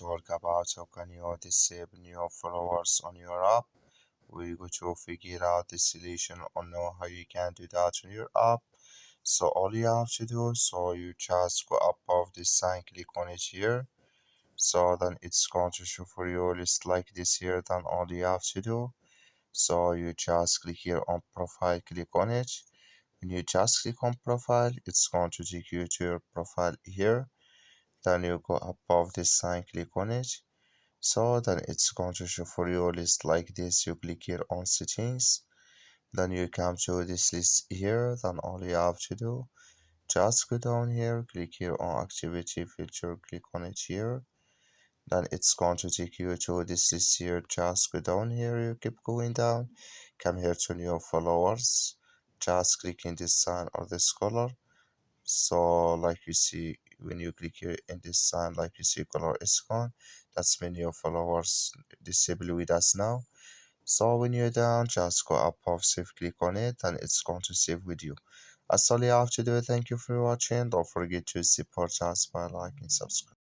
will talk about how can you disable new followers on your app. We're going to figure out the solution on how you can do that on your app. So all you have to do, so you just go above this sign, click on it here. So then it's going to show for you list like this here. Then all you have to do, so you just click here on profile, click on it. When you just click on profile, it's going to take you to your profile here. Then you go above this sign, click on it. So then it's going to show for you a list like this. You click here on settings. Then you come to this list here. Then all you have to do, just go down here, click here on activity filter, click on it here. Then it's going to take you to this list here. Just go down here, you keep going down, come here to new followers, just click in this sign or this color. So like you see, when you click here in this sign, like you see color is gone. That's mean your followers disable with us now. So when you're down, just go up of save, click on it, and it's going to save with you. That's all you have to do. Thank you for watching. Don't forget to support us by liking, subscribe.